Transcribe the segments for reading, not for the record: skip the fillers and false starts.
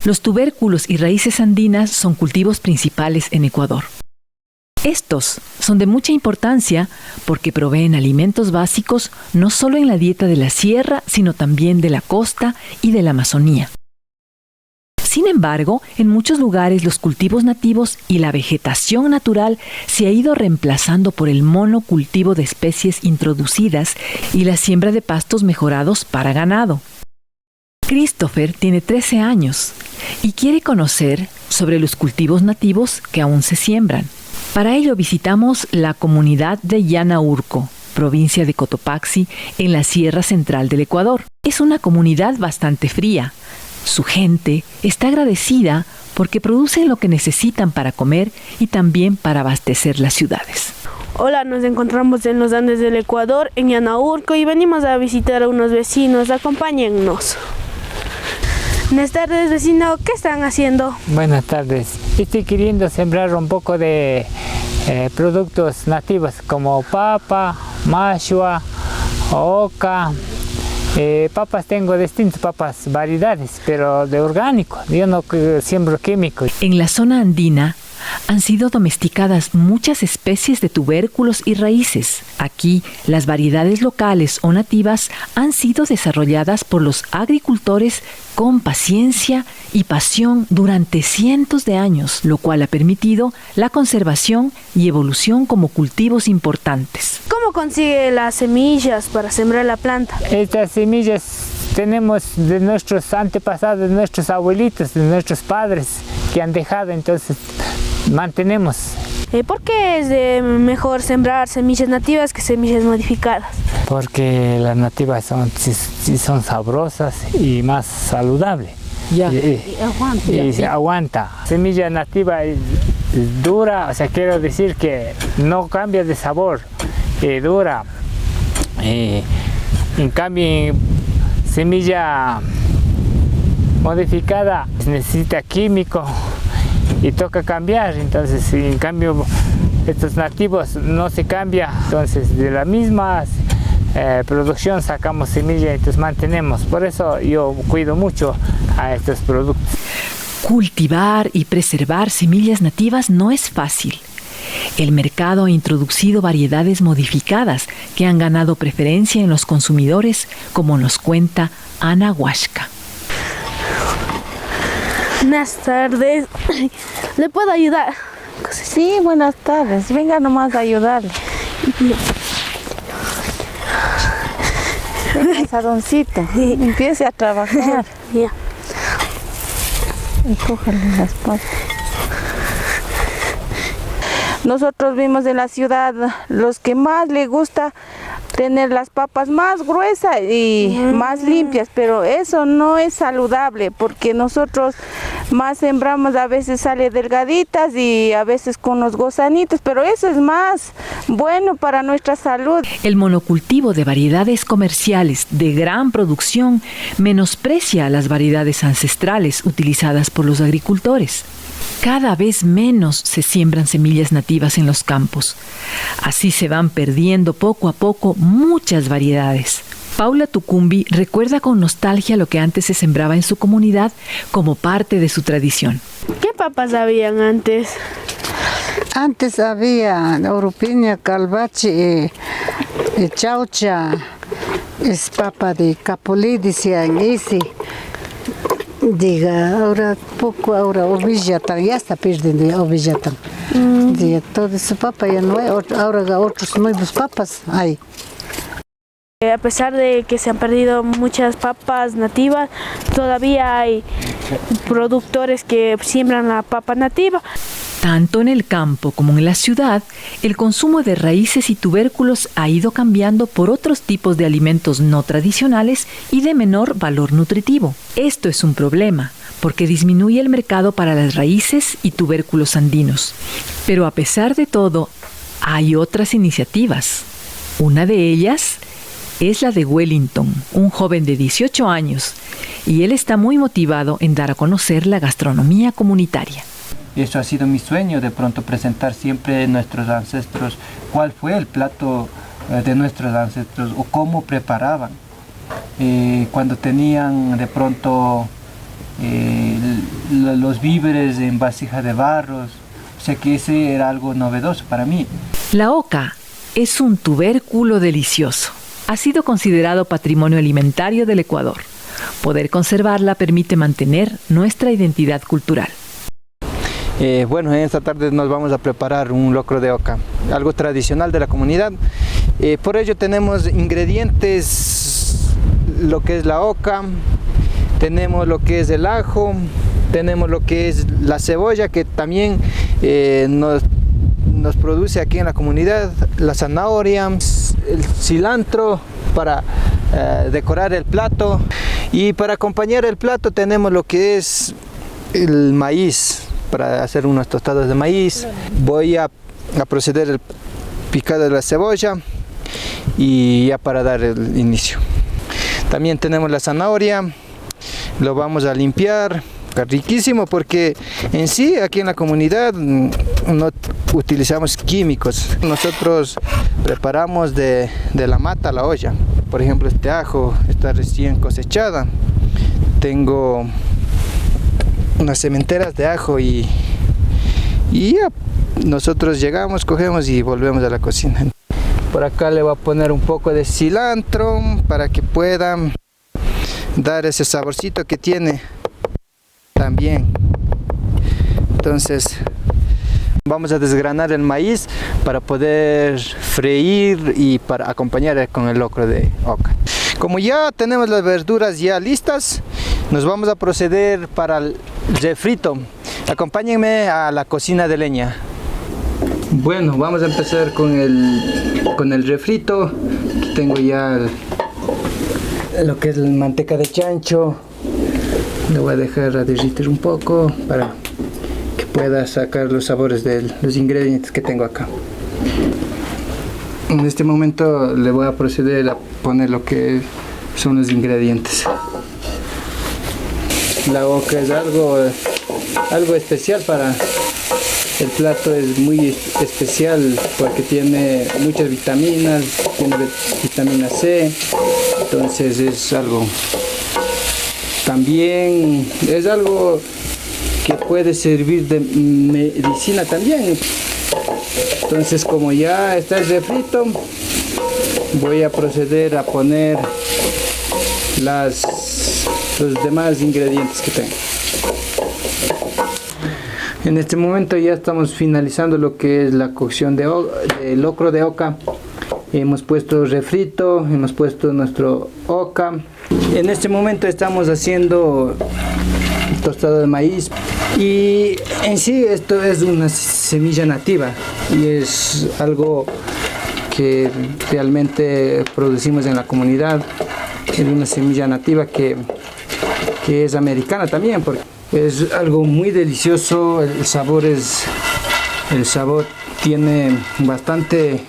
Los tubérculos y raíces andinas son cultivos principales en Ecuador. Estos son de mucha importancia porque proveen alimentos básicos no solo en la dieta de la sierra, sino también de la costa y de la Amazonía. Sin embargo, en muchos lugares los cultivos nativos y la vegetación natural se ha ido reemplazando por el monocultivo de especies introducidas y la siembra de pastos mejorados para ganado. Christopher tiene 13 años y quiere conocer sobre los cultivos nativos que aún se siembran. Para ello visitamos la comunidad de Yanaurco, provincia de Cotopaxi, en la Sierra Central del Ecuador. Es una comunidad bastante fría. Su gente está agradecida porque producen lo que necesitan para comer y también para abastecer las ciudades. Hola, nos encontramos en los Andes del Ecuador, en Yanaurco, y venimos a visitar a unos vecinos. Acompáñennos. Buenas tardes, vecino. ¿Qué están haciendo? Buenas tardes. Estoy queriendo sembrar un poco de productos nativos como papa, mashua, oca. Papas tengo distintas papas, variedades, pero de orgánico. Yo no siembro químicos. En la zona andina han sido domesticadas muchas especies de tubérculos y raíces. Aquí, las variedades locales o nativas han sido desarrolladas por los agricultores con paciencia y pasión durante cientos de años, lo cual ha permitido la conservación y evolución como cultivos importantes. ¿Cómo consigue las semillas para sembrar la planta? Estas semillas tenemos de nuestros antepasados, de nuestros abuelitos, de nuestros padres que han dejado, entonces mantenemos. ¿Por qué es mejor sembrar semillas nativas que semillas modificadas? Porque las nativas son sabrosas y más saludables. Y aguanta. Semilla nativa es dura, o sea, quiero decir que no cambia de sabor, dura. En cambio, semilla modificada necesita químico y toca cambiar. Entonces, en cambio, estos nativos no se cambia. Entonces, de la misma producción sacamos semilla y entonces mantenemos. Por eso yo cuido mucho a estos productos. Cultivar y preservar semillas nativas no es fácil. El mercado ha introducido variedades modificadas que han ganado preferencia en los consumidores, como nos cuenta Ana Huasca. Buenas tardes. ¿Le puedo ayudar? Sí, buenas tardes. Venga nomás a ayudarle. Venga, Saroncito. Empiece a trabajar. Ya. Y cójale las patas. Nosotros vimos en la ciudad los que más les gusta tener las papas más gruesas y más limpias, pero eso no es saludable porque nosotros más sembramos, a veces sale delgaditas y a veces con los gusanitos, pero eso es más bueno para nuestra salud. El monocultivo de variedades comerciales de gran producción menosprecia a las variedades ancestrales utilizadas por los agricultores. Cada vez menos se siembran semillas nativas en los campos. Así se van perdiendo poco a poco muchas variedades. Paula Tucumbi recuerda con nostalgia lo que antes se sembraba en su comunidad como parte de su tradición. ¿Qué papas habían antes? Antes había Orupiña, Calvache, Chaucha, es papa de Capulí, decían, ese. Diga, ahora ovillatan, ya está perdiendo ovillatan. Diga, todo eso papa ya no hay, ahora otros nuevos papas hay. A pesar de que se han perdido muchas papas nativas, todavía hay productores que siembran la papa nativa. Tanto en el campo como en la ciudad, el consumo de raíces y tubérculos ha ido cambiando por otros tipos de alimentos no tradicionales y de menor valor nutritivo. Esto es un problema, porque disminuye el mercado para las raíces y tubérculos andinos. Pero a pesar de todo, hay otras iniciativas. Una de ellas es la de Wellington, un joven de 18 años, y él está muy motivado en dar a conocer la gastronomía comunitaria. Eso ha sido mi sueño, de pronto presentar siempre a nuestros ancestros cuál fue el plato de nuestros ancestros o cómo preparaban. Cuando tenían de pronto los víveres en vasija de barros. O sea que ese era algo novedoso para mí. La oca es un tubérculo delicioso. Ha sido considerado patrimonio alimentario del Ecuador. Poder conservarla permite mantener nuestra identidad cultural. Bueno, en esta tarde nos vamos a preparar un locro de oca, algo tradicional de la comunidad. Por ello tenemos ingredientes, lo que es la oca, tenemos lo que es el ajo, tenemos lo que es la cebolla, que también nos produce aquí en la comunidad, la zanahoria, el cilantro para decorar el plato, y para acompañar el plato tenemos lo que es el maíz, para hacer unos tostados de maíz. Voy a proceder el picado de la cebolla y ya para dar el inicio. También tenemos la zanahoria, lo vamos a limpiar, riquísimo, porque en sí aquí en la comunidad no utilizamos químicos. Nosotros preparamos de la mata a la olla. Por ejemplo, este ajo está recién cosechada. Tengo unas sementeras de ajo y ya nosotros llegamos, cogemos y volvemos a la cocina. Por acá le voy a poner un poco de cilantro para que pueda dar ese saborcito que tiene también. Entonces vamos a desgranar el maíz para poder freír y para acompañar con el locro de oca. Como ya tenemos las verduras ya listas, nos vamos a proceder para el refrito. Acompáñenme a la cocina de leña. Bueno, vamos a empezar con el refrito. Aquí tengo ya lo que es la manteca de chancho. Le voy a dejar a derretir un poco para que pueda sacar los sabores de los ingredientes que tengo acá. En este momento le voy a proceder a poner lo que son los ingredientes. La oca es algo especial para el plato, es muy especial porque tiene muchas vitaminas, tiene vitamina C, entonces es algo que puede servir de medicina también. Entonces, como ya está el refrito, voy a proceder a poner los demás ingredientes que tengo. En este momento ya estamos finalizando lo que es la cocción de locro de oca. Hemos puesto refrito, hemos puesto nuestro oca. En este momento estamos haciendo tostado de maíz, y en sí esto es una semilla nativa y es algo que realmente producimos en la comunidad. Es una semilla nativa que es americana también, porque es algo muy delicioso. El sabor tiene bastante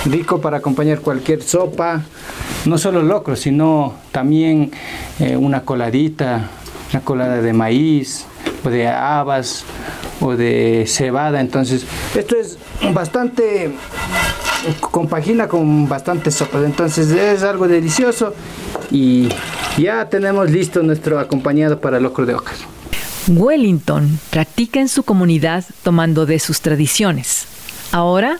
rico para acompañar cualquier sopa, no solo locro, sino también una colada de maíz o de habas o de cebada. Entonces esto es bastante, compagina con bastantes sopas, entonces es algo delicioso y ya tenemos listo nuestro acompañado para el locro de oca. Wellington practica en su comunidad tomando de sus tradiciones. Ahora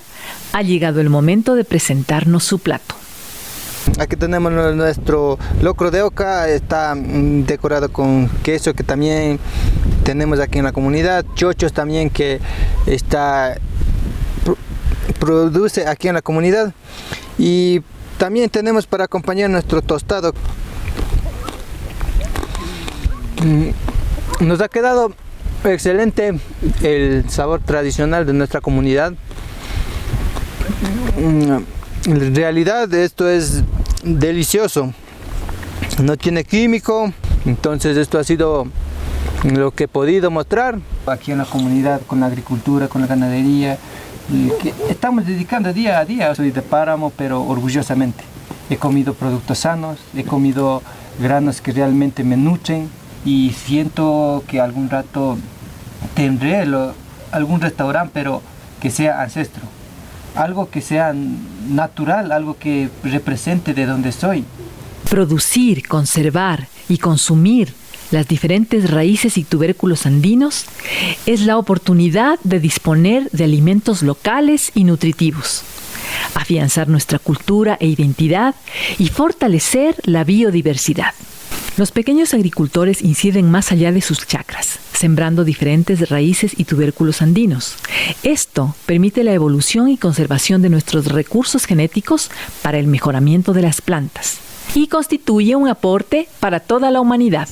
ha llegado el momento de presentarnos su plato. Aquí tenemos nuestro locro de oca, está decorado con queso que también tenemos aquí en la comunidad, chochos también que produce aquí en la comunidad, y también tenemos para acompañar nuestro tostado. Nos ha quedado excelente el sabor tradicional de nuestra comunidad. En realidad esto es delicioso, no tiene químico, entonces esto ha sido lo que he podido mostrar aquí en la comunidad, con la agricultura, con la ganadería, y que estamos dedicando día a día. Soy de páramo, pero orgullosamente. He comido productos sanos, he comido granos que realmente me nutren, y siento que algún rato tendré algún restaurante, pero que sea ancestro. Algo que sea natural, algo que represente de donde soy. Producir, conservar y consumir las diferentes raíces y tubérculos andinos es la oportunidad de disponer de alimentos locales y nutritivos, afianzar nuestra cultura e identidad y fortalecer la biodiversidad. Los pequeños agricultores inciden más allá de sus chacras, sembrando diferentes raíces y tubérculos andinos. Esto permite la evolución y conservación de nuestros recursos genéticos para el mejoramiento de las plantas y constituye un aporte para toda la humanidad.